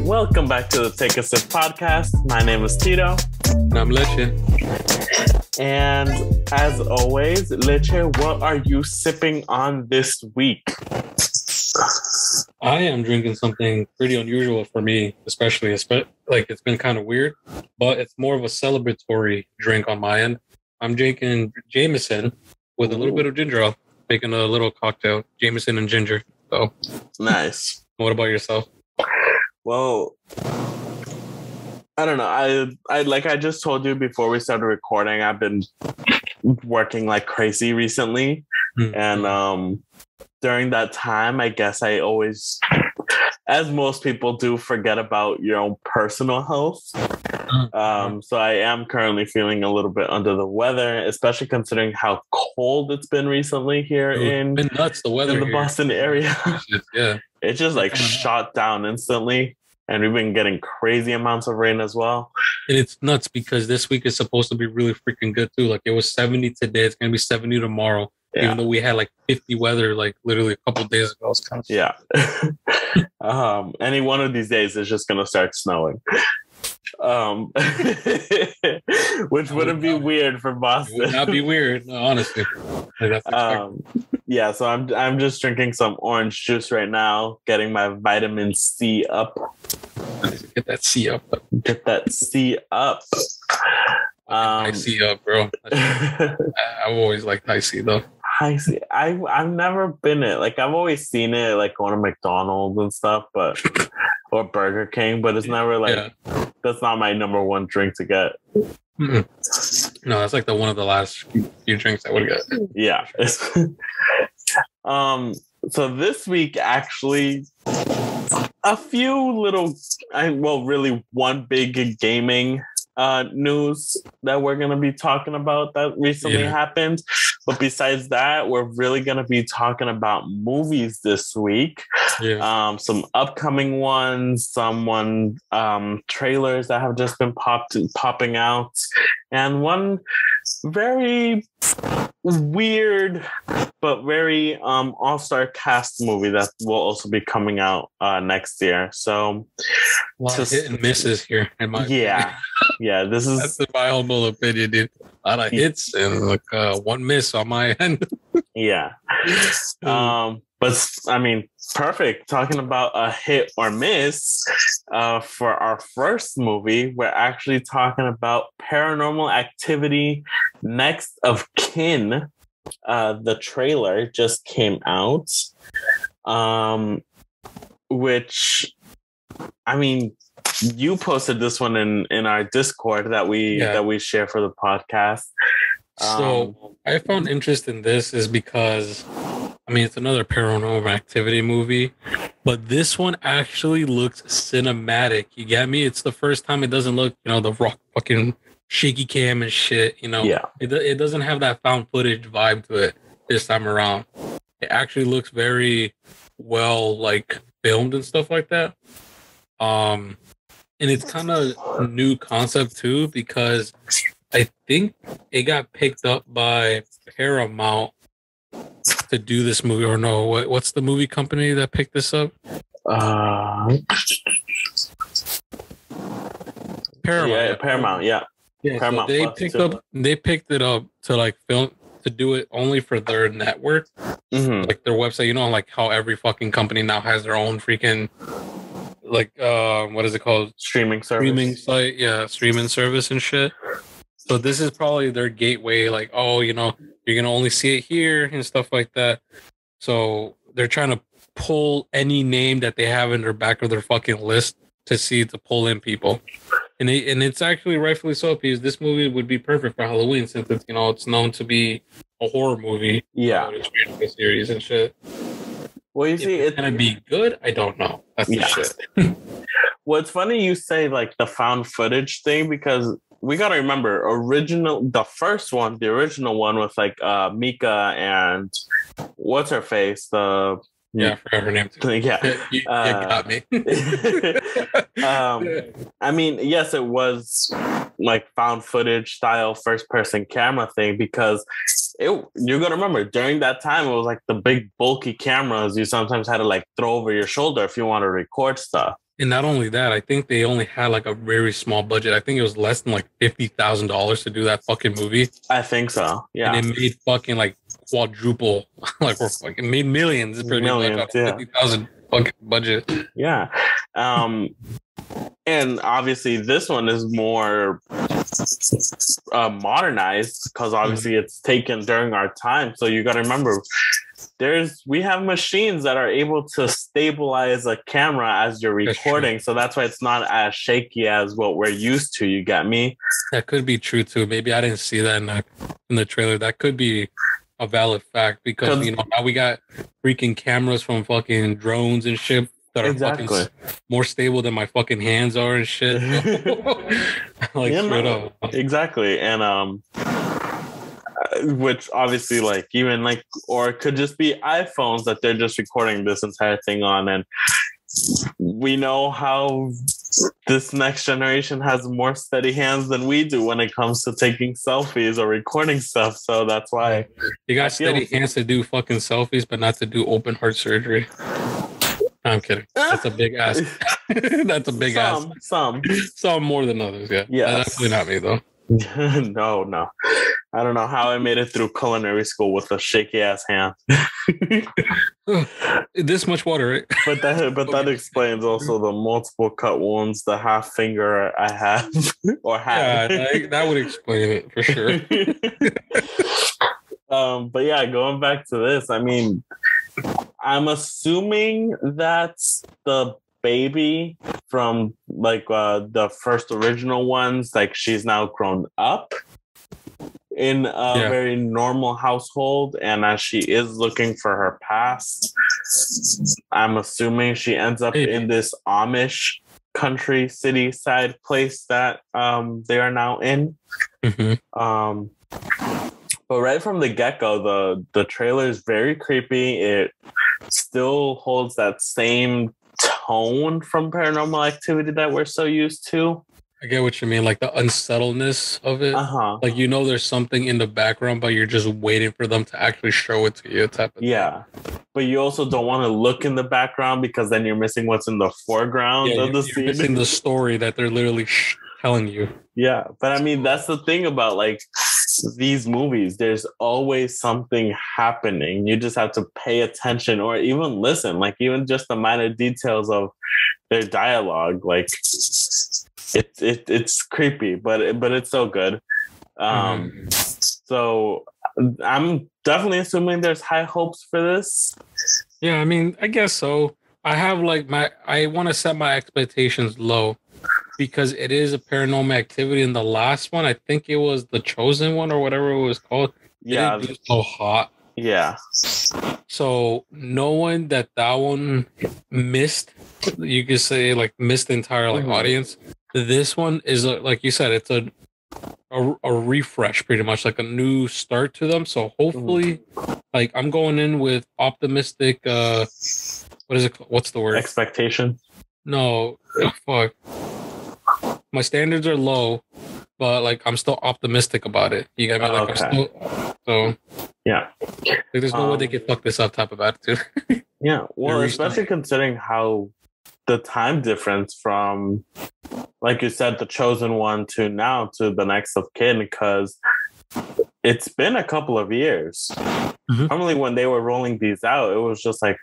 Welcome back to the Take a Sip podcast. My name is Tito. And I'm Leche. And as always, Leche, what are you sipping on this week? I am drinking something pretty unusual for me, especially like it's been kind of weird, but it's more of a celebratory drink on my end. I'm drinking Jameson with a little bit of ginger ale, making a little cocktail, Jameson and ginger. So nice. What about yourself? Well, I don't know. I like I just told you before we started recording, I've been working like crazy recently. Mm-hmm. And during that time, I guess I always, as most people do, forget about your own personal health. So I am currently feeling a little bit under the weather, especially considering how cold it's been recently here in the Boston area. Yeah. It just like shot down instantly. And we've been getting crazy amounts of rain as well. And it's nuts because this week is supposed to be really freaking good too. Like it was 70 today. It's going to be 70 tomorrow. Yeah. Even though we had like 50 weather, like literally a couple of days ago. It's kind of yeah. Any one of these days is just going to start snowing. Which wouldn't be weird for Boston. It would not be weird, no, honestly. Yeah, so I'm just drinking some orange juice right now, getting my vitamin C up. Get that C up. Get that C up. High C up, bro. I've always liked high C though. High C. I've never been it. Like I've always seen it like going to McDonald's and stuff, but or Burger King, but it's never like that's not my number one drink to get. Mm-mm. No, that's like one of the last few drinks I would get. Yeah. So this week actually a few little really one big gaming news that we're going to be talking about that recently happened. But besides that, we're really going to be talking about movies this week. Yeah. Some upcoming ones, trailers that have just been popping out, and one very weird but very all-star cast movie that will also be coming out next year. So a lot of hit and misses here in my opinion. This is that's my humble opinion, dude. A lot of hits and like one miss on my end. But I mean, perfect. Talking about a hit or miss, for our first movie, we're actually talking about Paranormal Activity: Next of Kin. The trailer just came out, which, I mean, you posted this one in our Discord that we share for the podcast. So I found interest in this is because, I mean, it's another Paranormal Activity movie, but this one actually looks cinematic. You get me? It's the first time it doesn't look, the rock fucking shaky cam and shit, It doesn't have that found footage vibe to it this time around. It actually looks very well, like, filmed and stuff like that. And it's kind of a new concept too, because I think it got picked up by Paramount to do this movie, or no? What's the movie company that picked this up? Paramount. Paramount. Yeah. So they picked it up to like film, to do it only for their network, like their website. Like how every fucking company now has their own freaking like what is it called? Streaming site, streaming service and shit. So this is probably their gateway, like, you're gonna only see it here and stuff like that. So they're trying to pull any name that they have in their back of their fucking list to pull in people. And it's actually rightfully so, because this movie would be perfect for Halloween, since it's it's known to be a horror movie. Yeah, series and shit. Well, you see, it's gonna be good. I don't know. That's the shit. Well, it's funny you say like the found footage thing, because we gotta remember the original one with like Mika and what's her face, I forgot her name too. You got me. I mean, yes, it was like found footage style first person camera thing, because you're gonna remember during that time it was like the big bulky cameras you sometimes had to like throw over your shoulder if you want to record stuff. And not only that, I think they only had like a very small budget. I think it was less than like $50,000 to do that fucking movie. I think so. Yeah. And it made fucking like quadruple, like we're fucking made millions pretty much on a 50,000 fucking budget. Yeah. And obviously this one is more modernized because obviously it's taken during our time. So you got to remember, we have machines that are able to stabilize a camera as you're recording. So that's why it's not as shaky as what we're used to. You got me? That could be true too. Maybe I didn't see that in the trailer. That could be a valid fact because you know now we got freaking cameras from fucking drones and shit that are fucking more stable than my fucking hands are and shit. Like straight up. Exactly. And which obviously like even like, or it could just be iPhones that they're just recording this entire thing on. And we know how this next generation has more steady hands than we do when it comes to taking selfies or recording stuff. So that's why you got steady hands to do fucking selfies, but not to do open heart surgery. No, I'm kidding. That's a big ass. That's a big ass. Some more than others. Yeah. Yes. Definitely not me though. No. I don't know how I made it through culinary school with a shaky ass hand. This much water, right? But that explains also the multiple cut wounds, the half finger I have or had. Yeah, that would explain it for sure. But yeah, going back to this, I mean, I'm assuming that's the baby from like the first original ones. Like she's now grown up in a very normal household, and as she is looking for her past, I'm assuming she ends up in this Amish country city side place that they are now in. But right from the get-go, the trailer is very creepy. It still holds that same tone from Paranormal Activity that we're so used to. I get what you mean, like the unsettledness of it. Like, you know, there's something in the background, but you're just waiting for them to actually show it to you, type of thing. But you also don't want to look in the background because then you're missing what's in the foreground of the scene. You're missing the story that they're literally telling you. Yeah, but I mean, that's the thing about like these movies. There's always something happening. You just have to pay attention or even listen. Like even just the minor details of their dialogue. Like it's creepy, but it's so good. So I'm definitely assuming there's high hopes for this. Yeah, I mean, I guess so. I have like I want to set my expectations low because it is a Paranormal Activity. And the last one, I think it was The Chosen One or whatever it was called. Yeah, it was so hot. Yeah. So knowing that one missed, you could say like missed the entire like audience. This one is like you said, it's a refresh, pretty much like a new start to them. So hopefully, like I'm going in with optimistic. What is it? What's the word? Expectation. No, fuck. My standards are low, but like I'm still optimistic about it. You get me? Like so. Yeah. Like, there's no way they could fuck this up type of attitude. Yeah. Well, especially considering how the time difference from, like you said, The Chosen One to now to the next of kin, because it's been a couple of years. Normally when they were rolling these out, it was just like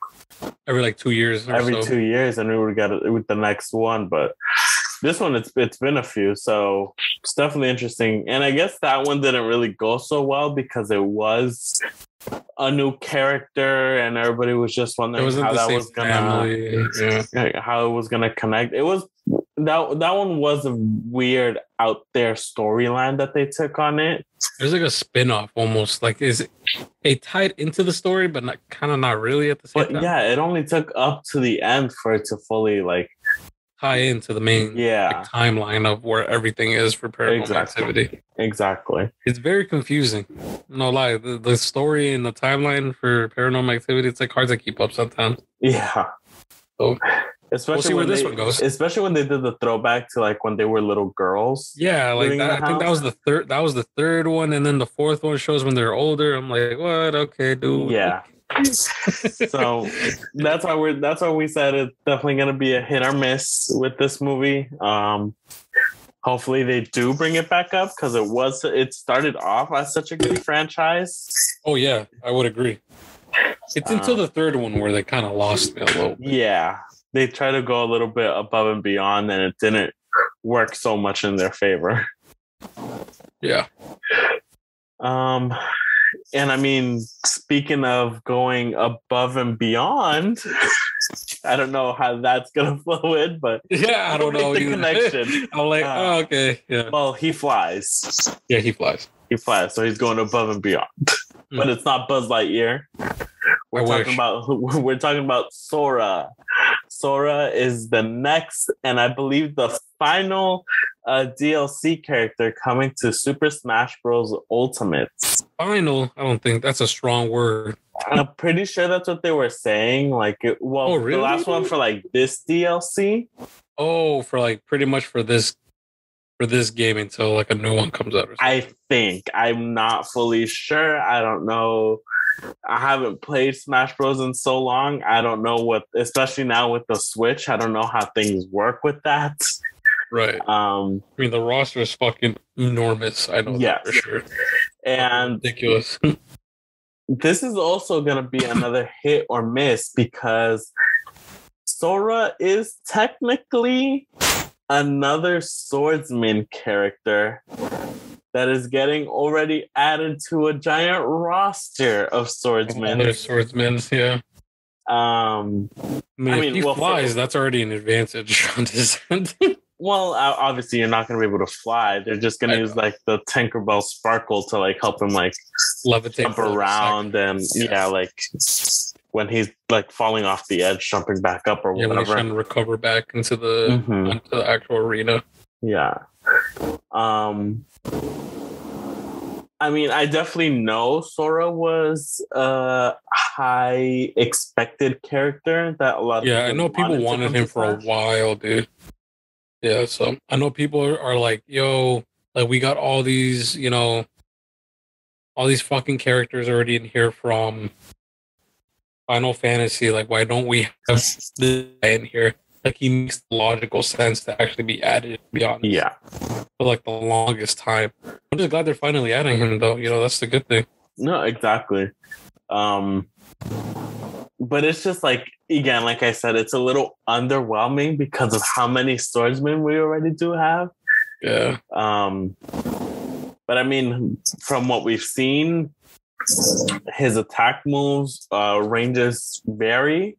every like 2 years. 2 years, and we would get it with the next one. But this one, it's been a few, so it's definitely interesting. And I guess that one didn't really go so well because it was a new character, and everybody was just wondering how that was gonna, how it was gonna connect. It was that one was a weird out there storyline that they took on it. There's like a spin-off almost. Like it tied into the story, but not really at the same time. Yeah, it only took up to the end for it to fully like tie into the main timeline of where everything is for Paranormal Activity. Exactly. It's very confusing. No lie. The story and the timeline for Paranormal Activity, it's like hard to keep up sometimes. Yeah. So especially we'll see where this one goes. Especially when they did the throwback to like when they were little girls. Yeah, like that. I think that was the third. That was the third one, and then the fourth one shows when they're older. I'm like, what? Okay, dude. Yeah. So that's why we said it's definitely gonna be a hit or miss with this movie. Hopefully they do bring it back up because it started off as such a good franchise. Oh yeah, I would agree. It's until the third one where they kind of lost me a little bit. Yeah, they try to go a little bit above and beyond, and it didn't work so much in their favor. Yeah. And I mean, speaking of going above and beyond, I don't know how that's gonna flow in, but yeah, I don't know the connection. I'm like, oh, okay, yeah. Well, he flies. Yeah, he flies. He flies, so he's going above and beyond. But it's not Buzz Lightyear. We're talking about Sora. Sora is the next, and I believe the final DLC character coming to Super Smash Bros. Ultimate. Final? I don't think that's a strong word. I'm pretty sure that's what they were saying. Really? The last one for like this DLC. Oh, for like pretty much for this game until like a new one comes out. I think. I'm not fully sure. I don't know. I haven't played Smash Bros. In so long. I don't know especially now with the Switch, I don't know how things work with that. Right. I mean, the roster is fucking enormous. I know that for sure. And ridiculous. This is also going to be another hit or miss because Sora is technically another swordsman character that is getting already added to a giant roster of swordsmen. Other swordsmen, yeah. I mean, if he flies, that's already an advantage on his end. Well, obviously, you're not going to be able to fly. They're just going to use like the Tinkerbell sparkle to like help him like levitate, jump around, and like when he's like falling off the edge, jumping back up or whatever. When he's trying to recover back into the actual arena. Yeah. I mean, I definitely know Sora was a high expected character that a lot of I know people wanted him for a while, dude. Yeah, so I know people are like, yo, like we got all these, all these fucking characters already in here from Final Fantasy. Like, why don't we have this guy in here? Like, he makes logical sense to actually be added, to be honest. Yeah. For like the longest time. I'm just glad they're finally adding him, though. That's the good thing. No, exactly. But it's just like, again, like I said, it's a little underwhelming because of how many swordsmen we already do have. Yeah. But I mean, from what we've seen, his attack moves, ranges vary.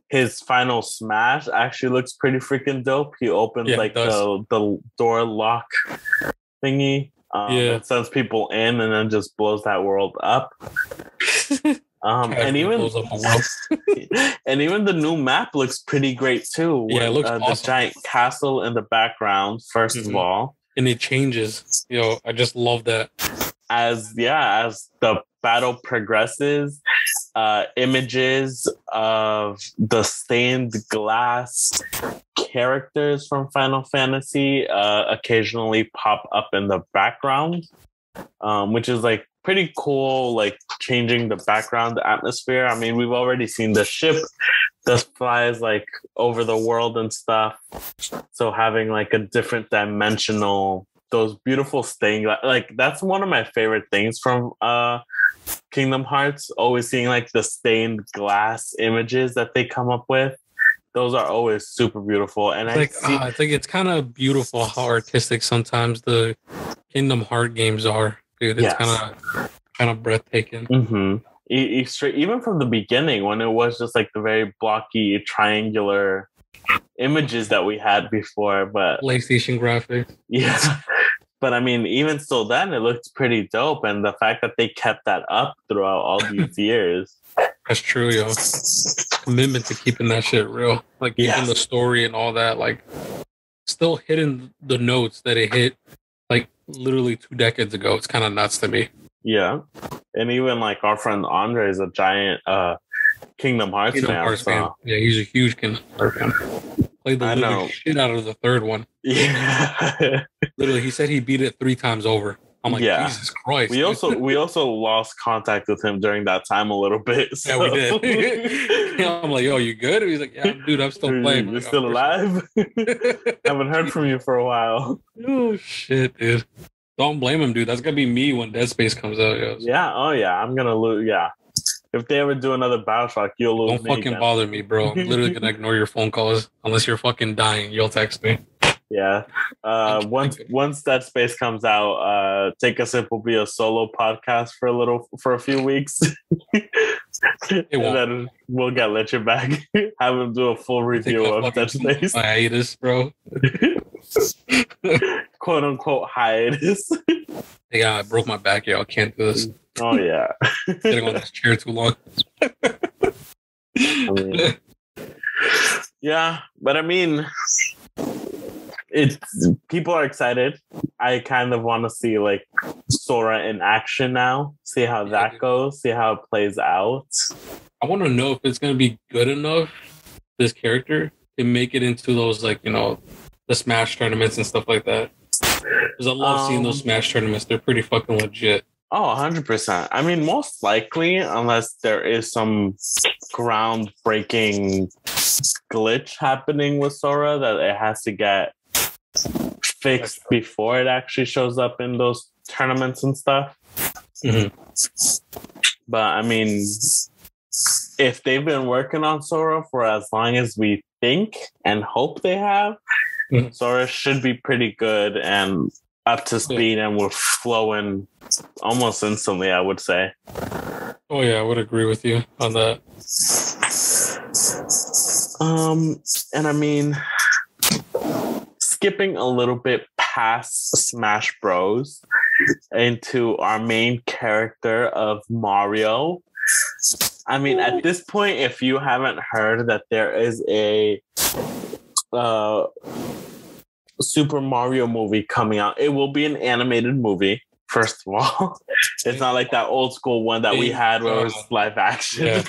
His final smash actually looks pretty freaking dope. He opens the door lock thingy. It sends people in and then just blows that world up. And even the new map looks pretty great too. Yeah, it looks awesome. The giant castle in the background, first of all. And it changes. I just love that. As the battle progresses, images of the stained glass characters from Final Fantasy occasionally pop up in the background, which is like pretty cool, like changing the background atmosphere. I mean, we've already seen the ship that flies like over the world and stuff. So having like a different dimensional, those beautiful stained, like that's one of my favorite things from Kingdom Hearts, always seeing like the stained glass images that they come up with. Those are always super beautiful. And I think it's kind of beautiful how artistic sometimes the Kingdom Heart games are, dude. It's kind of breathtaking. Even from the beginning, when it was just like the very blocky triangular images that we had before, but PlayStation graphics. Yeah. But I mean, even still then, it looked pretty dope. And the fact that they kept that up throughout all these years. That's true, yo. Commitment to keeping that shit real. Like, keeping the story and all that. Like, still hitting the notes that it hit, like, literally 2 decades ago. It's kind of nuts to me. Yeah. And even, like, our friend Andre is a giant Kingdom Hearts fan. Yeah, he's a huge Kingdom Hearts fan. Played the living shit out of the third one. Yeah. Literally, he said he beat it 3 times over. I'm like, Jesus Christ. We also lost contact with him during that time a little bit. So. Yeah, we did. I'm like, yo, you good? He's like, yeah, dude, I'm still playing. You're still alive? Haven't heard from you for a while. Oh shit, dude. Don't blame him, dude. That's gonna be me when Dead Space comes out, yo. Yeah, oh yeah. I'm gonna lose. Yeah. If they ever do another Bioshock, you'll lose. Don't fucking bother me, bro. I'm literally gonna ignore your phone calls unless you're fucking dying. You'll text me. Yeah. Once Dead Space comes out, Take a Sip will be a solo podcast for a few weeks. And then we'll get Leche back. Have him do a full review of Dead Space. Hiatus, bro. Quote unquote hiatus. Yeah, I broke my back, yo. I can't do this. Oh yeah. Sitting on this chair too long. Yeah, but I mean, people are excited. I kind of want to see like Sora in action now. See how that goes. See how it plays out. I want to know if it's going to be good enough, this character, to make it into those, like, you know, the Smash tournaments and stuff like that. Because I love seeing those Smash tournaments. They're pretty fucking legit. Oh, 100%. I mean, most likely, unless there is some groundbreaking glitch happening with Sora that it has to get fixed before it actually shows up in those tournaments and stuff. Mm-hmm. But I mean, if they've been working on Sora for as long as we think and hope they have, Sora should be pretty good and up to speed, and we're flowing almost instantly, I would say. Oh yeah, I would agree with you on that. And I mean, skipping a little bit past Smash Bros. Into our main character of Mario. I mean, at this point, if you haven't heard that there is a Super Mario movie coming out, it will be an animated movie. First of all, it's not like that old school one that we had where it was live action. Yeah.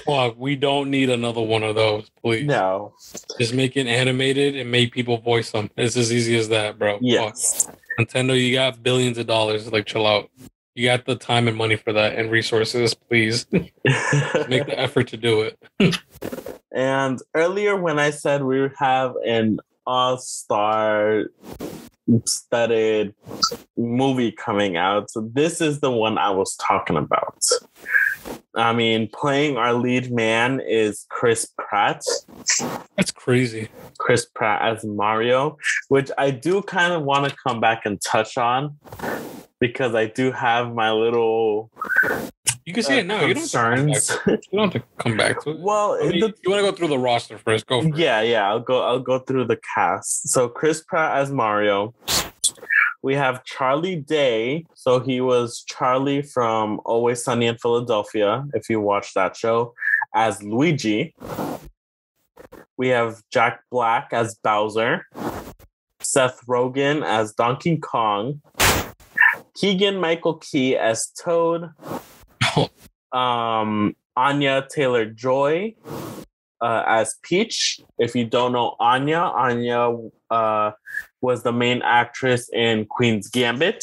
Well, we don't need another one of those, please. No. Just make it animated and make people voice them. It's as easy as that, bro. Yes. Nintendo, you got billions of dollars. Like, chill out. You got the time and money for that and resources, please. Make the effort to do it. And earlier when I said we would have an all-star studded movie coming out, so this is the one I was talking about. I mean, playing our lead man is Chris Pratt. That's crazy. Chris Pratt as Mario, which I do kind of want to come back and touch on because I do have my little you can say it now. Concerns. You don't have to come back to it. Well, I mean, you want to go through the roster first? Go for it. Yeah. I'll go through the cast. So Chris Pratt as Mario. We have Charlie Day. So he was Charlie from Always Sunny in Philadelphia, if you watch that show, as Luigi. We have Jack Black as Bowser. Seth Rogen as Donkey Kong. Keegan-Michael Key as Toad. Anya Taylor-Joy as Peach. If you don't know Anya was the main actress in Queen's Gambit.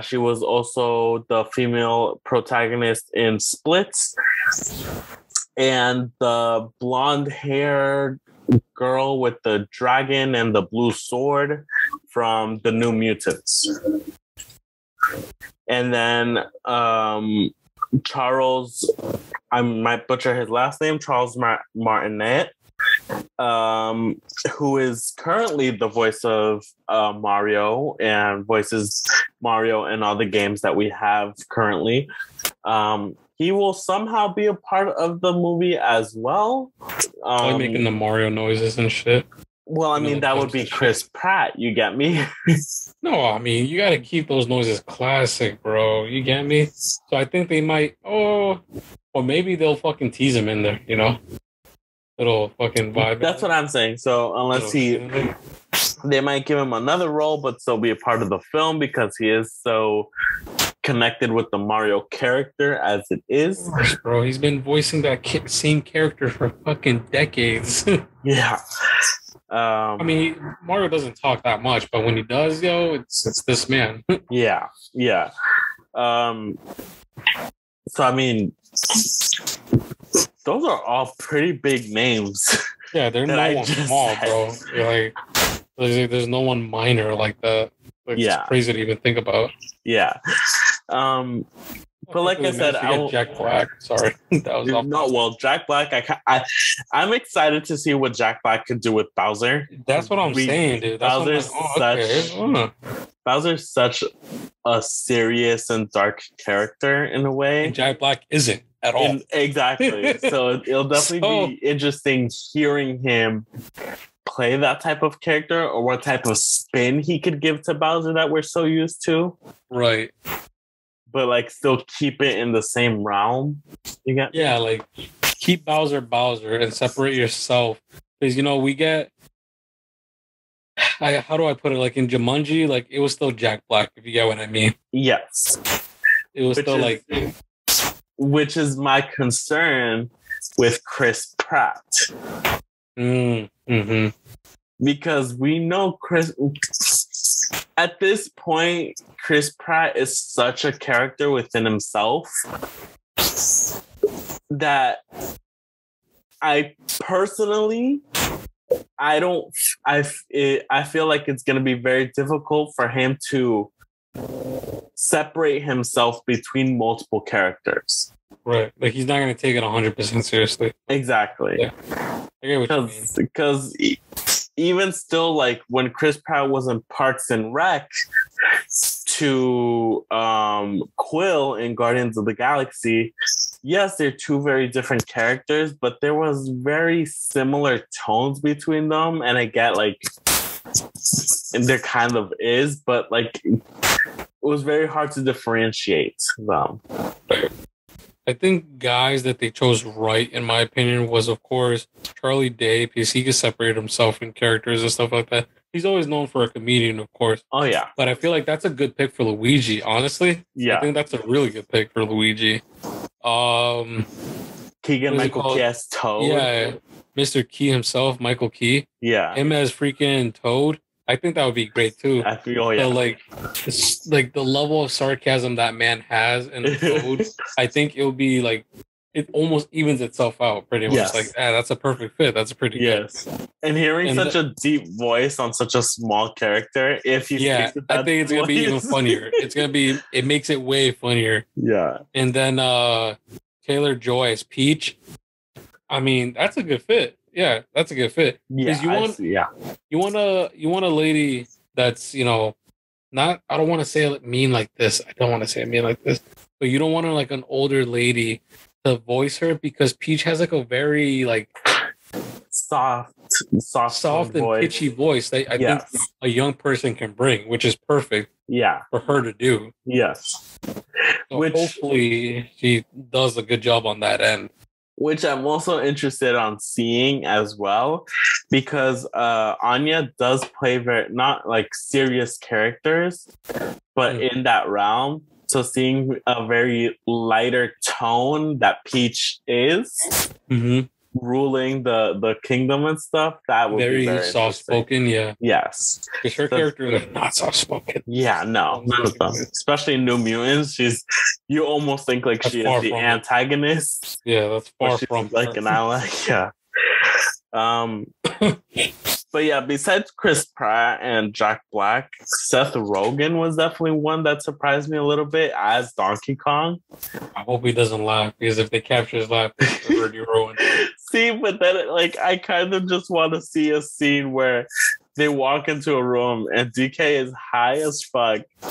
She was also the female protagonist in Split. And the blonde-haired girl with the dragon and the blue sword from The New Mutants. And then Charles, I might butcher his last name, Charles Martinet, who is currently the voice of Mario and voices Mario in all the games that we have currently. He will somehow be a part of the movie as well. Making the Mario noises and shit. Well, I mean, that would be Chris Pratt. You get me? No, I mean, you got to keep those noises classic, bro. You get me? So I think they might, or maybe they'll fucking tease him in there, you know? Little fucking vibe. That's what I'm saying. So unless they might give him another role, but still be a part of the film because he is so connected with the Mario character as it is. Of course, bro. He's been voicing that same character for fucking decades. Yeah. I mean, Mario doesn't talk that much, but when he does, yo, it's this man. Yeah. So I mean, those are all pretty big names. Yeah, there's no one small, bro. Like, there's no one minor like that. Like, it's crazy to even think about. Yeah. But like I said, Jack Black. Sorry, that was well, Jack Black. I'm excited to see what Jack Black could do with Bowser. That's what I'm saying, dude. Bowser's such a serious and dark character in a way, and Jack Black isn't at all. Exactly. So it'll definitely be interesting hearing him play that type of character, or what type of spin he could give to Bowser that we're so used to. Right. But like still keep it in the same realm. You got like keep Bowser and separate yourself, because we get how do I put it, like in Jumanji, like it was still Jack Black, if you get what I mean. Yes, it was which is my concern with Chris Pratt. Mm-hmm. Because we know at this point, Chris Pratt is such a character within himself that I personally, I feel like it's going to be very difficult for him to separate himself between multiple characters. Right. Like, he's not going to take it 100% seriously. Exactly. Yeah. I get what you mean. Because even still, like, when Chris Pratt was in Parks and Rec to Quill in Guardians of the Galaxy, yes, they're two very different characters, but there was very similar tones between them. And I get, like, and there kind of is, but, like, it was very hard to differentiate them. I think guys that they chose right, in my opinion, was, of course, Charlie Day, because he could separate himself in characters and stuff like that. He's always known for a comedian, of course. Oh, yeah. But I feel like that's a good pick for Luigi, honestly. Yeah. I think that's a really good pick for Luigi. Keegan-Michael Key as Toad. Yeah, Mr. Key himself, Michael Key. Yeah. Him as freaking Toad. I think that would be great too. I feel, yeah. So, like the level of sarcasm that man has in a Toad, I think it'll be like, it almost evens itself out pretty much. Yes. Like, that's a perfect fit. That's a pretty good. And hearing such a deep voice on such a small character, if you I think it's gonna be even funnier. It makes it way funnier. Yeah. And then Taylor-Joy as Peach. I mean, that's a good fit. Yeah, that's a good fit. Yeah, you want a lady that's, not, I don't want to say it mean like this. I don't want to say it mean like this, but you don't want like an older lady to voice her, because Peach has like a very like soft and voice. pitchy voice that I think a young person can bring, which is perfect. Yeah, for her to do. Yes. So hopefully she does a good job on that end. Which I'm also interested on seeing as well, because Anya does play very, not like serious characters, but in that realm. So seeing a very lighter tone that Peach is ruling the kingdom and stuff, that would be very soft-spoken, yeah. Yes. Because her character is not soft-spoken. Yeah, no, none of them. Especially in New Mutants, you almost think like she is the antagonist. Yeah, that's far from like an ally. Yeah. But yeah, besides Chris Pratt and Jack Black, Seth Rogen was definitely one that surprised me a little bit as Donkey Kong. I hope he doesn't laugh, because if they capture his laugh, it's already ruined. See, but then I kind of just want to see a scene where they walk into a room and DK is high as fuck. He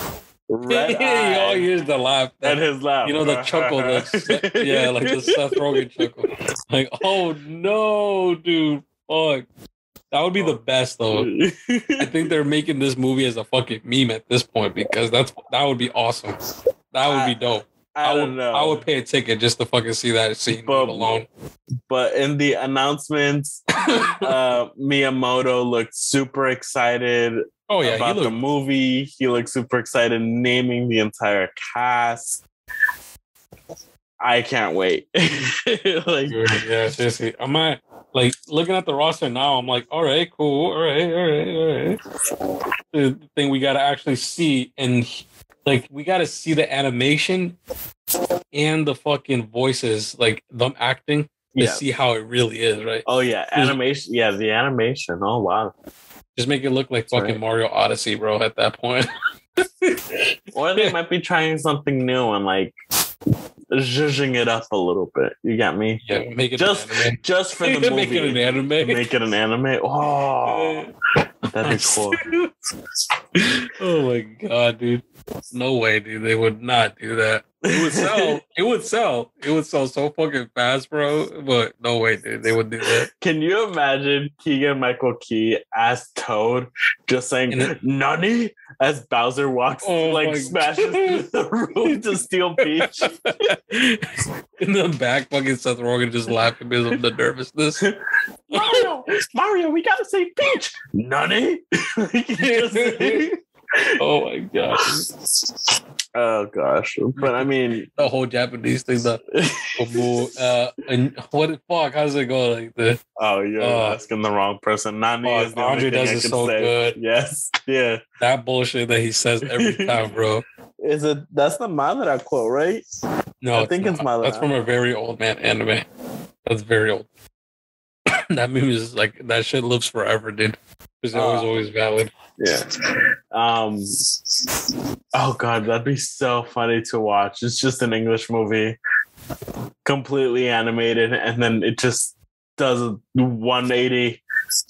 all hears the laugh. And his laugh. The chuckle. Like the Seth Rogen chuckle. Like, oh no, dude. Fuck. That would be the best, though. I think they're making this movie as a fucking meme at this point, because that would be awesome. That would be dope. I don't know. I would pay a ticket just to fucking see that scene alone. But in the announcements, Miyamoto looked super excited about the movie. He looked super excited naming the entire cast. I can't wait. Yeah, seriously. Like looking at the roster now, I'm like, all right, cool, all right. The thing we gotta actually see, and like we gotta see the animation and the fucking voices, like them acting to see how it really is, right? Oh yeah, animation. Yeah, the animation. Oh wow. Just make it look like fucking Mario Odyssey, bro. At that point. Or they might be trying something new and like zhuzhing it up a little bit. You got me? Yeah, make it just for the movie. Make it an anime. Make it an anime. Oh, that'd be cool. Oh my god, dude! No way, dude. They would not do that. It would sell. It would sell. It would sell so fucking fast, bro. But no way, dude. They would do that. Can you imagine Keegan-Michael Key as Toad just saying "Nani" as Bowser walks smashes through the roof to steal Peach? In the back, fucking Seth Rogen just laughing because of the nervousness. Mario, we gotta save Peach. Nani? Oh my god. Oh gosh. But I mean the whole Japanese thing and what the fuck, how's it go like this? Oh, you're asking the wrong person. Nani is the Andre does it so good. Yes. Yeah. That bullshit that he says every time, bro. Is it that's the Madara quote, right? No, I think it's Madara. That's from a very old man anime. That's very old. That meme is like that shit lives forever, dude. It's always valid. Yeah. Oh god, that'd be so funny to watch. It's just an English movie, completely animated, and then it just does a 180,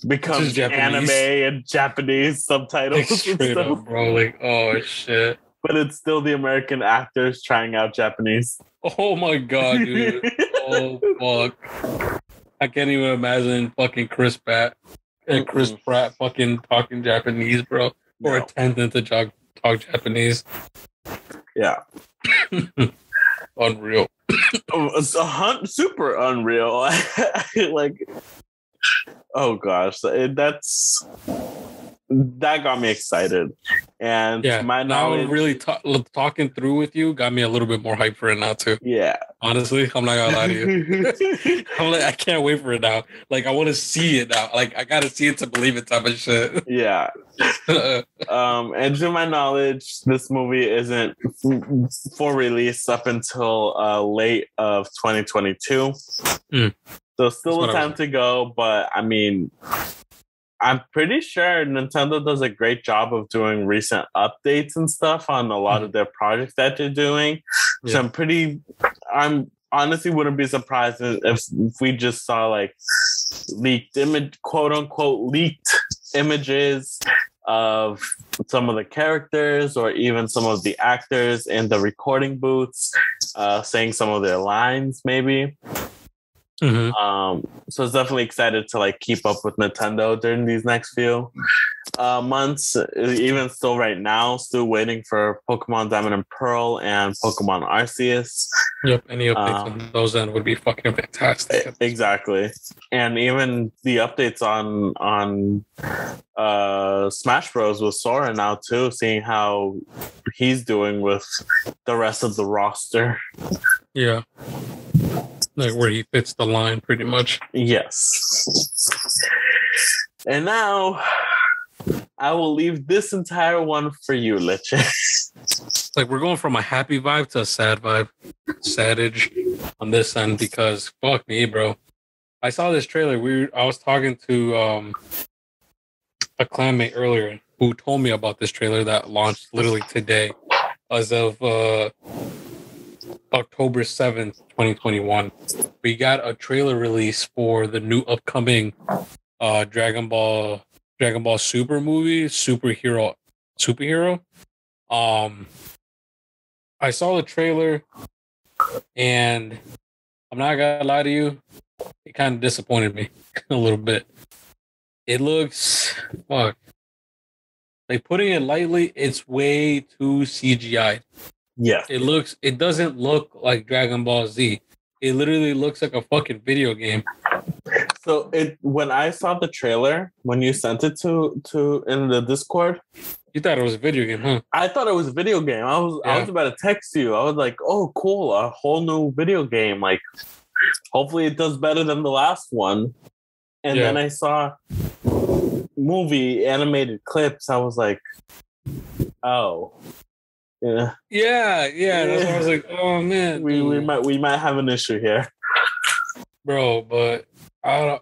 becomes anime and Japanese subtitles. Straight up, bro. Like, oh shit. But it's still the American actors trying out Japanese. Oh my god, dude. Oh fuck. I can't even imagine fucking Chris Pratt fucking talking Japanese, bro. Or attempting to talk Japanese. Yeah. Unreal. Super unreal. Like, oh gosh. That got me excited. And my knowledge, now really talking through with you got me a little bit more hyped for it now too. Yeah. Honestly, I'm not gonna lie to you. I'm like, I can't wait for it now. Like, I want to see it now. Like, I gotta see it to believe it type of shit. Yeah. And to my knowledge, this movie isn't for release up until late of 2022. So still a time to go, but I mean, I'm pretty sure Nintendo does a great job of doing recent updates and stuff on a lot of their projects that they're doing. Yeah. So I'm honestly wouldn't be surprised if we just saw like leaked image, quote unquote, leaked images of some of the characters or even some of the actors in the recording booths, saying some of their lines maybe. So it's definitely excited to like keep up with Nintendo during these next few months. Even still right now, still waiting for Pokemon Diamond and Pearl and Pokemon Arceus. Yep, any updates on those end would be fucking fantastic. Exactly. And even the updates on Smash Bros with Sora now too, seeing how he's doing with the rest of the roster. Yeah. Like where he fits the line pretty much. Yes. And now I will leave this entire one for you, Leche. Like we're going from a happy vibe to a sad vibe. Sadage on this end because fuck me, bro. I saw this trailer. I was talking to a clanmate earlier who told me about this trailer that launched literally today as of October 7th, 2021. We got a trailer release for the new upcoming Dragon Ball Super movie, superhero. I saw the trailer and I'm not gonna lie to you, it kind of disappointed me a little bit. It looks like, putting it lightly, it's way too CGI. Yeah. It doesn't look like Dragon Ball Z. It literally looks like a fucking video game. So when I saw the trailer, when you sent it to in the Discord, you thought it was a video game, huh? I thought it was a video game. I was about to text you. I was like, oh cool, a whole new video game. Like hopefully it does better than the last one. And then I saw movie animated clips. I was like, oh. Yeah. That's why I was like, oh man. We might have an issue here. Bro, but I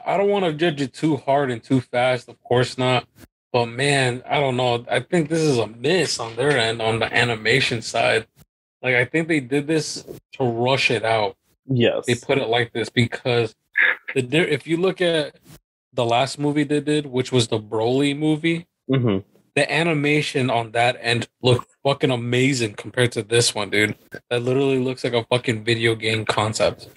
don't want to judge it too hard and too fast, of course not. But man, I don't know. I think this is a miss on their end on the animation side. Like, I think they did this to rush it out. Yes. They put it like this because if you look at the last movie they did, which was the Broly movie, the animation on that end looked fucking amazing compared to this one, dude. That literally looks like a fucking video game concept.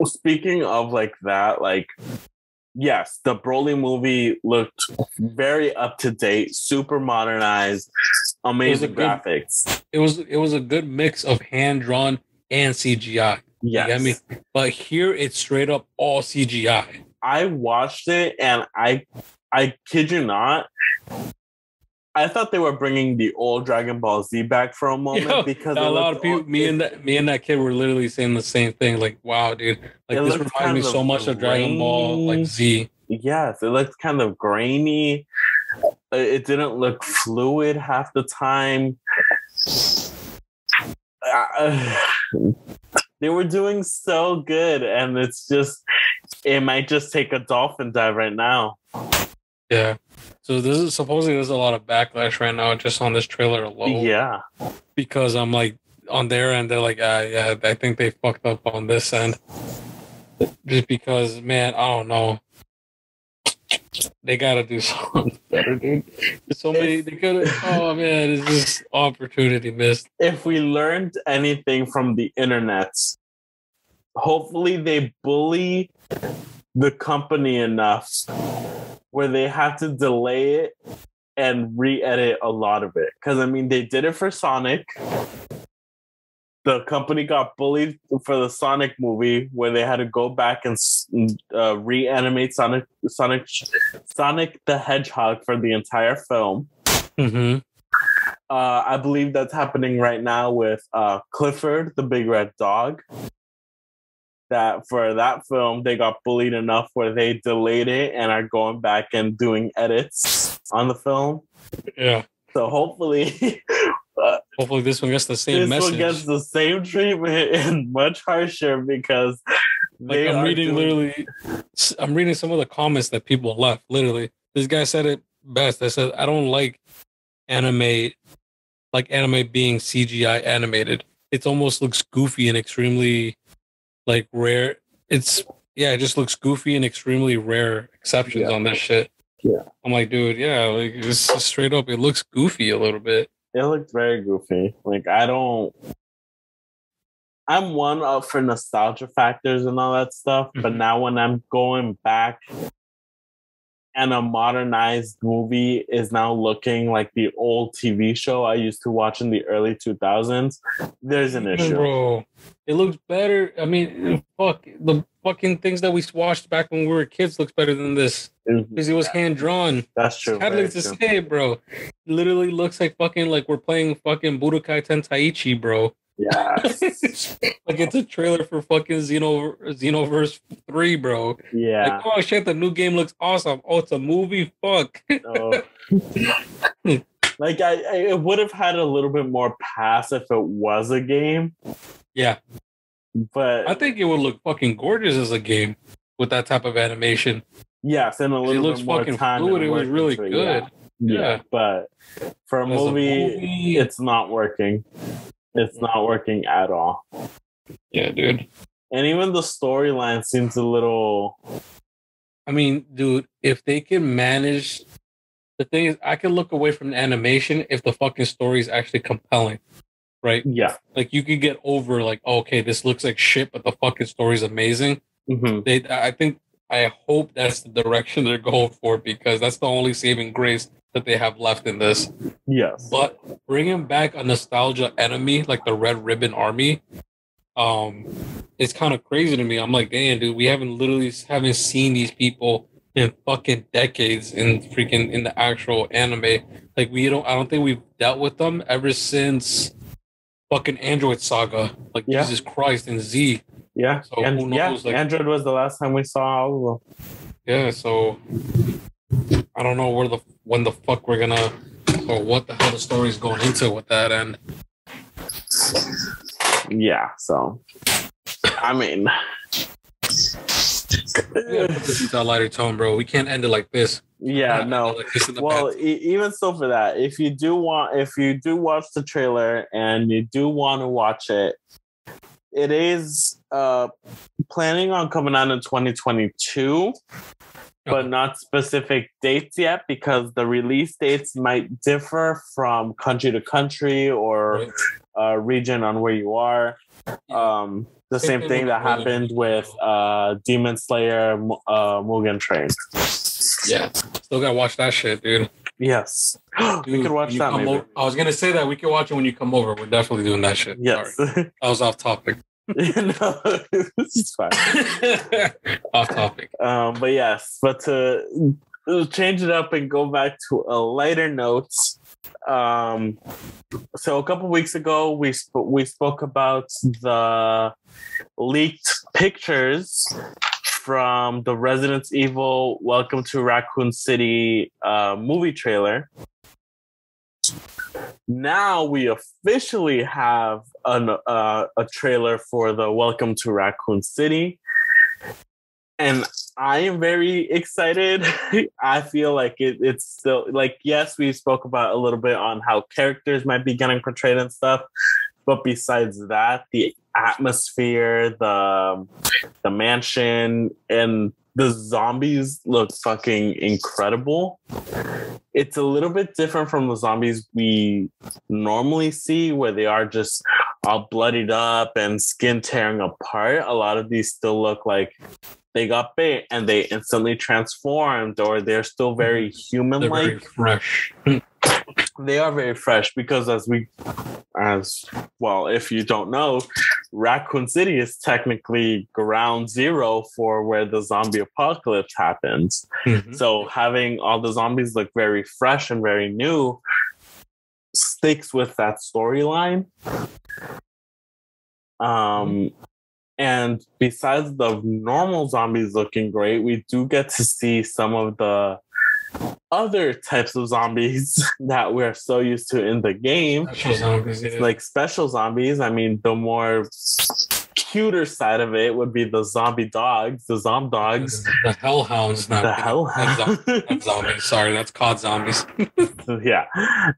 Speaking of like that, like, yes, the Broly movie looked very up to date, super modernized, amazing graphics. It was a good mix of hand drawn and CGI. Yes. You get me? But here it's straight up all CGI. I watched it and I kid you not, I thought they were bringing the old Dragon Ball Z back for a moment because a lot of people, me and that kid were literally saying the same thing. Like, wow, dude, like this reminds me so much of Dragon Ball, like Z. Yes, it looked kind of grainy. It didn't look fluid half the time. They were doing so good, and it might just take a dolphin dive right now. Yeah. So there's a lot of backlash right now just on this trailer alone. Yeah. Because I'm like, on their end, they're like, yeah, I think they fucked up on this end. Just because, man, I don't know. They gotta do something better, dude. There's so many. They could. Oh man, it's just opportunity missed. If we learned anything from the internet, hopefully they bully the company enough where they have to delay it and re-edit a lot of it. Because I mean, they did it for Sonic. The company got bullied for the Sonic movie where they had to go back and reanimate Sonic the Hedgehog for the entire film. I believe that's happening right now with Clifford, the Big Red Dog. That for that film, they got bullied enough where they delayed it and are going back and doing edits on the film. Yeah. So hopefully... hopefully this one gets the same message. This one gets the same treatment and much harsher because I'm reading some of the comments that people left. Literally, this guy said it best. I said, I don't like anime being CGI animated. It almost looks goofy and extremely like rare. It just looks goofy and extremely rare exceptions on this shit. Yeah. I'm like, dude, yeah, like it's straight up, it looks goofy a little bit. It looked very goofy. Like, I'm one up for nostalgia factors and all that stuff, but now when I'm going back and a modernized movie is now looking like the old TV show I used to watch in the early 2000s, there's an issue. Bro, it looks better. I mean, fuck, the fucking things that we watched back when we were kids looks better than this. Because it was hand-drawn. That's true. I'd like to say it, bro. It literally looks like we're playing fucking Budokai Tenkaichi, bro. Yeah. Like it's a trailer for fucking Xenoverse 3, bro. Yeah. Like, oh shit, the new game looks awesome. Oh, it's a movie? Fuck. Oh. Like, it would have had a little bit more pass if it was a game. Yeah. But I think it would look fucking gorgeous as a game with that type of animation. Yes, and a little bit more time. Fluid. It was really good. Yeah, but for a movie, it's not working. It's not working at all. Yeah, dude. And even the storyline seems a little... I mean, dude, if they can manage... The thing is, I can look away from the animation if the fucking story is actually compelling. Right? Yeah. Like, you could get over, like, oh, okay, this looks like shit, but the fucking story's amazing. I hope that's the direction they're going for because that's the only saving grace that they have left in this. Yes. But bringing back a nostalgia enemy like the Red Ribbon Army, it's kind of crazy to me. I'm like, damn, dude, we haven't seen these people in fucking decades in the actual anime. Like I don't think we've dealt with them ever since fucking Android saga. Like Jesus Christ and Z. Yeah. So and who knows? Like, Android was the last time we saw all of them. Yeah, so I don't know when the fuck we're gonna, or what the hell the story's going into with that. And yeah, so I mean, yeah, put this into a lighter tone, bro. We can't end it like this. Yeah, no. Like this well, even so, for that, if you do watch the trailer and you do want to watch it, it is planning on coming out in 2022. But not specific dates yet, because the release dates might differ from country to country or region on where you are. The same thing that happened with Demon Slayer Mugen Train. Yeah, still gotta watch that shit, dude. Yes, dude, we could watch that. Maybe. I was gonna say that we could watch it when you come over. We're definitely doing that shit. Yes, that was off topic. No, it's fine. Off topic. But to change it up and go back to a lighter note. So a couple weeks ago, we spoke about the leaked pictures from the Resident Evil Welcome to Raccoon City movie trailer. Now we officially have a trailer for the Welcome to Raccoon City, and I am very excited. I feel like it's still like, yes, we spoke about a little bit on how characters might be getting portrayed and stuff, but besides that, the atmosphere, the mansion, and the zombies look fucking incredible. It's a little bit different from the zombies we normally see, where they are just all bloodied up and skin tearing apart. A lot of these still look like they got bit and they instantly transformed, or they're still very human-like. They're very fresh. They are very fresh because as well, if you don't know, Raccoon City is technically ground zero for where the zombie apocalypse happens. Mm-hmm. So having all the zombies look very fresh and very new sticks with that storyline. And besides the normal zombies looking great, we do get to see some of the other types of zombies that we're so used to in the game. Special zombies, yeah. Like special zombies. I mean, the more cuter side of it would be the zombie dogs, the Zom Dogs. The hellhounds. The hellhounds. That's zombies. Sorry, that's cod zombies. Yeah.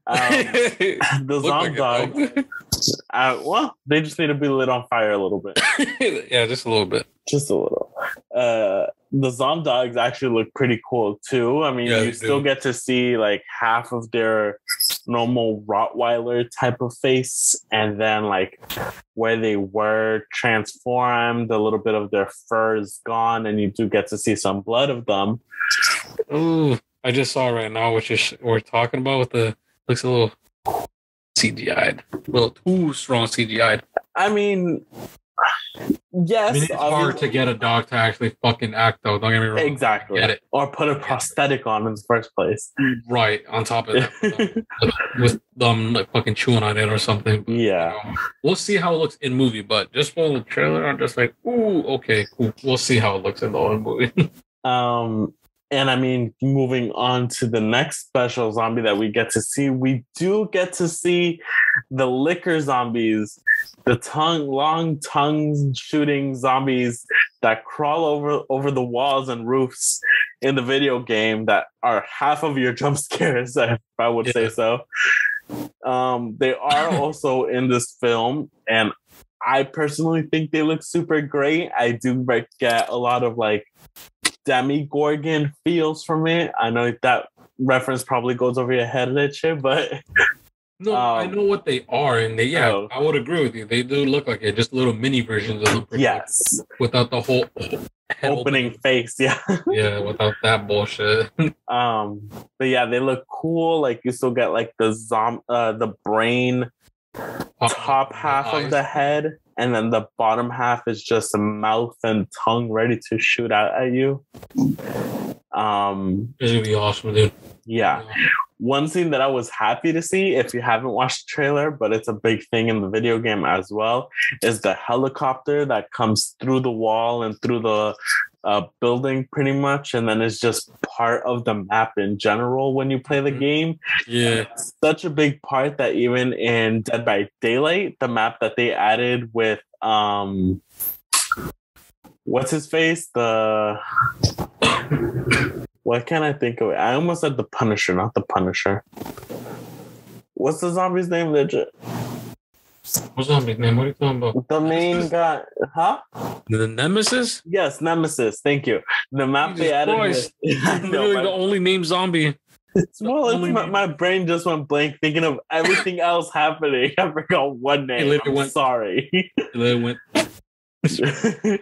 The Zom Dogs. Well, they just need to be lit on fire a little bit. Yeah, just a little bit. Just a little. The Zom Dogs actually look pretty cool too. I mean, you still get to see like half of their normal Rottweiler type of face, and then like where they were transformed, a little bit of their fur is gone, and you do get to see some blood of them. Ooh, I just saw right now what we're talking about with the looks a little CGI'd, a little too strong CGI'd. I mean, yes, I mean, it's hard to get a dog to actually fucking act, though. Don't get me wrong. Exactly. Get it. Or put a prosthetic on in the first place. Right. On top of that, with them like fucking chewing on it or something. But, yeah. We'll see how it looks in movie, but just for the trailer, I'm just like, ooh, okay, cool. We'll see how it looks in the movie. And I mean, moving on to the next special zombie that we get to see, we do get to see the liquor zombies, the long tongue shooting zombies that crawl over the walls and roofs in the video game that are half of your jump scares, if I would say so. They are also in this film, and I personally think they look super great. I do get a lot of like Demogorgon feels from it. I know that reference probably goes over your head, Leche, but no, I know what they are, and I would agree with you. They do look like it, just little mini versions of them. Yes, without the whole opening face. Yeah, yeah, without that bullshit. But yeah, they look cool. Like you still get like the brain top half of the head, and then the bottom half is just a mouth and tongue ready to shoot out at you. It's gonna be awesome, dude. Yeah. one scene that I was happy to see, if you haven't watched the trailer, but it's a big thing in the video game as well, is the helicopter that comes through the wall and through the building pretty much, and then it's just part of the map in general when you play the game. Yeah, it's such a big part that even in Dead by Daylight, the map that they added with what's his face, the what can I think of it? I almost said the Punisher, not the Punisher. What's the zombie's name, legit? What zombie's name? What are you talking about? The main guy, huh? The Nemesis? Yes, Nemesis. Thank you. The map they added. Literally the only named zombie. My brain just went blank thinking of everything else happening. I forgot one name. I'm sorry. It went.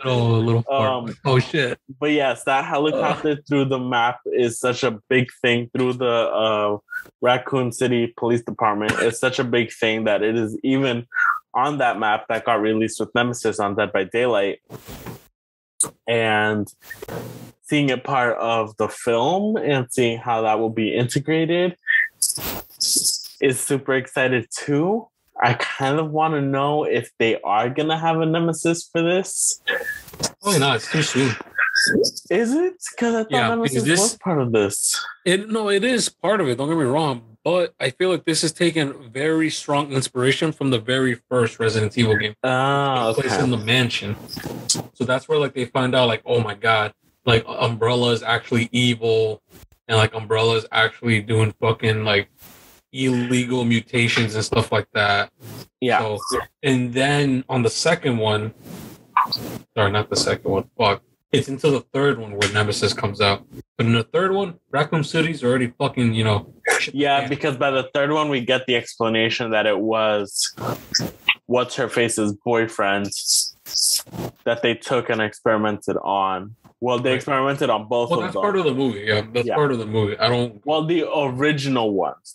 Oh, a little far. Oh shit! But yes, that helicopter through the map is such a big thing through the Raccoon City Police Department. It's such a big thing that it is even on that map that got released with Nemesis on Dead by Daylight, and seeing it part of the film and seeing how that will be integrated is super excited too. I kind of want to know if they are going to have a Nemesis for this. Oh, no, it's too soon. Is it? Because I thought Nemesis was part of this. It is part of it. Don't get me wrong. But I feel like this is taking very strong inspiration from the very first Resident Evil game. Okay. Place in the mansion. So that's where like they find out like, oh my God, like Umbrella is actually evil. And like Umbrella is actually doing fucking like illegal mutations and stuff like that. Yeah. So, and then on the second one, sorry, not the second one, fuck. It's until the third one where Nemesis comes out. But in the third one, Raccoon City's already fucking, Yeah, because by the third one, we get the explanation that it was What's-Her-Face's boyfriend that they took and experimented on. Well, they experimented on both of them. That's part of the movie. Yeah, that's part of the movie. Well, the original ones.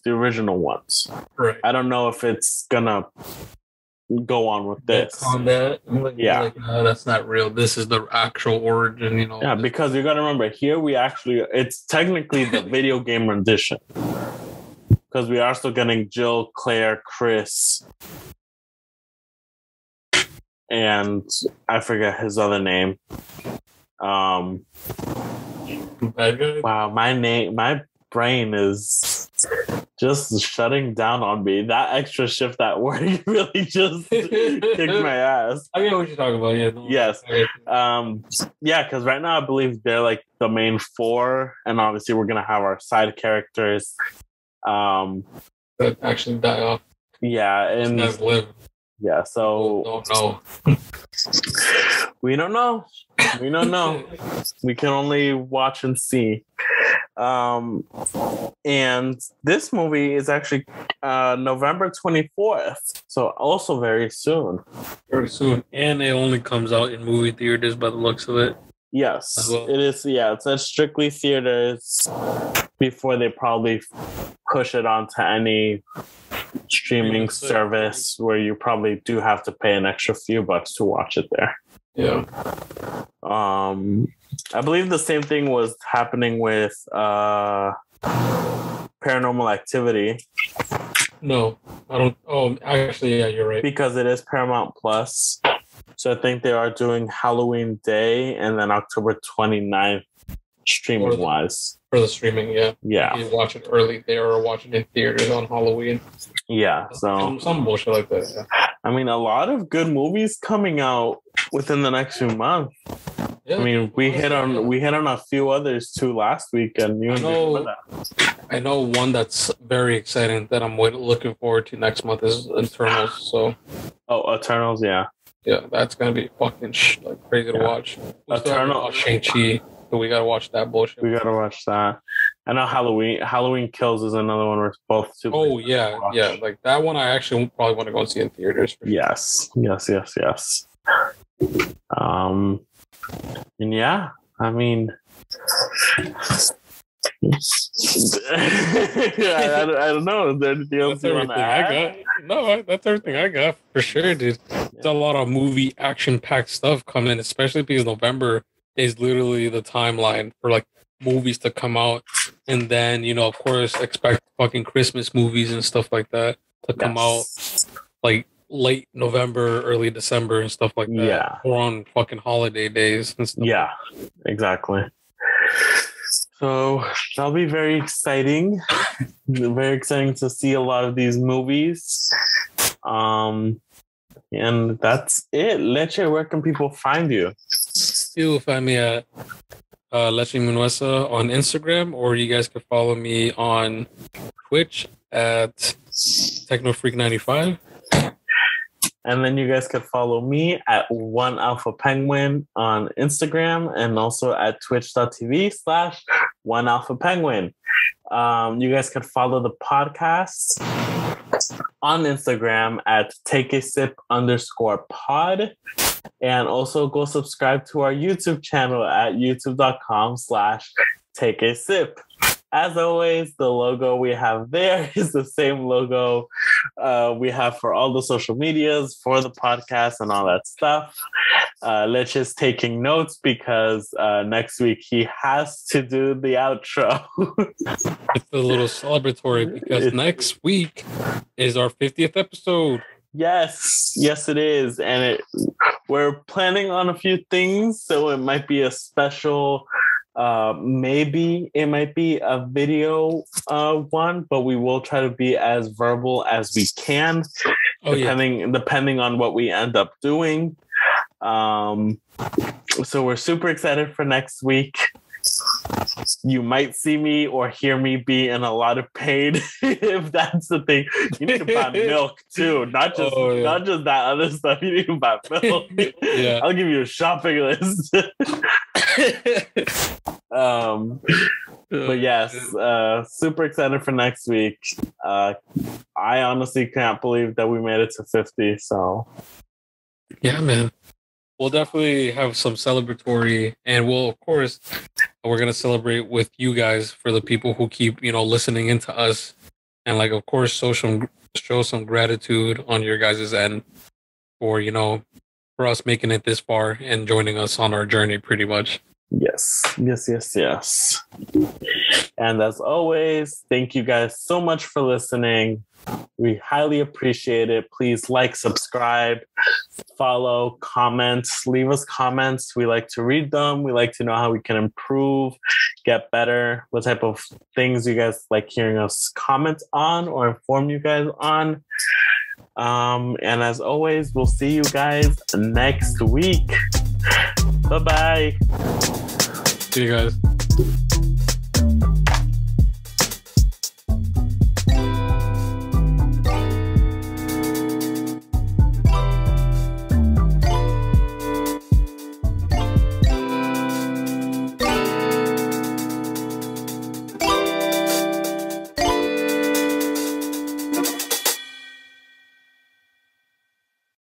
Right. I don't know if it's gonna go on with this. On that, no, that's not real. This is the actual origin. Yeah, because you got to remember here it's technically the video game rendition because we are still getting Jill, Claire, Chris, and I forget his other name. Wow, my brain is just shutting down on me. That extra shift at work really just kicked my ass. I get what you're talking about. Yeah. Yes. Yeah, because right now I believe they're like the main four, and obviously we're gonna have our side characters. That actually die off. Yeah, and live. Yeah, so we don't know. We don't know. We can only watch and see. And this movie is actually November 24th, so also very soon. Very soon, and it only comes out in movie theaters by the looks of it. Yes, it is. Yeah, it's a strictly theaters before they probably push it onto any streaming service where you probably do have to pay an extra few bucks to watch it there. Yeah. I believe the same thing was happening with Paranormal Activity. No, I don't. Oh, actually, yeah, you're right. Because it is Paramount Plus. So I think they are doing Halloween Day and then October 29th streaming wise. For the streaming, yeah. Yeah. You watch it early there or watch it in theaters on Halloween. Yeah. So some bullshit like that. Yeah. I mean, a lot of good movies coming out within the next few months. Yeah, I mean, we hit on a few others too last week, and I know one that's very exciting that I'm looking forward to next month is Eternals. So, Eternals, yeah, that's gonna be fucking crazy to watch. Eternals, Shang-Chi, but we gotta watch that bullshit. We gotta watch that. I know Halloween Kills is another one we're both super. Oh yeah, like that one I actually probably want to go and see in theaters. For sure. Yes. And yeah, I mean, I don't know. Is there anything else you want to add? No, that's everything I got for sure, dude. There's a lot of movie action-packed stuff coming, especially because November is literally the timeline for like movies to come out. And then, you know, of course, expect fucking Christmas movies and stuff like that to come out like late November, early December and stuff like that. Yeah. Or on fucking holiday days and stuff. Yeah, exactly. So that'll be very exciting. Very exciting to see a lot of these movies. And that's it. Leche, where can people find you? You will find me at Leche Munuesa on Instagram, or you guys can follow me on Twitch at TechnoFreak95. And then you guys could follow me at One Alpha Penguin on Instagram and also at twitch.tv/One Alpha Penguin. You guys could follow the podcast on Instagram at takeasip_pod. And also go subscribe to our YouTube channel at youtube.com/takeasip. As always, the logo we have there is the same logo we have for all the social medias, for the podcast and all that stuff. Leche is taking notes because next week he has to do the outro. It's a little celebratory because next week is our 50th episode. Yes, it is. And we're planning on a few things, so it might be a special... maybe it might be a video one, but we will try to be as verbal as we can, depending on what we end up doing. So we're super excited for next week. You might see me or hear me be in a lot of pain if that's the thing. You need to buy milk too, not just that other stuff. You need to buy milk. Yeah, I'll give you a shopping list. But yes, super excited for next week. I honestly can't believe that we made it to 50. So yeah, man, we'll definitely have some celebratory, and we're gonna celebrate with you guys for the people who keep, you know, listening into us, and like, of course, show some gratitude on your guys' end for, you know, for us making it this far and joining us on our journey, pretty much. Yes. And as always, thank you guys so much for listening. We highly appreciate it. Please like, subscribe, follow, comment, leave us comments. We like to read them. We like to know how we can improve, get better, what type of things you guys like hearing us comment on or inform you guys on. And as always, we'll see you guys next week. Bye-bye. See you guys.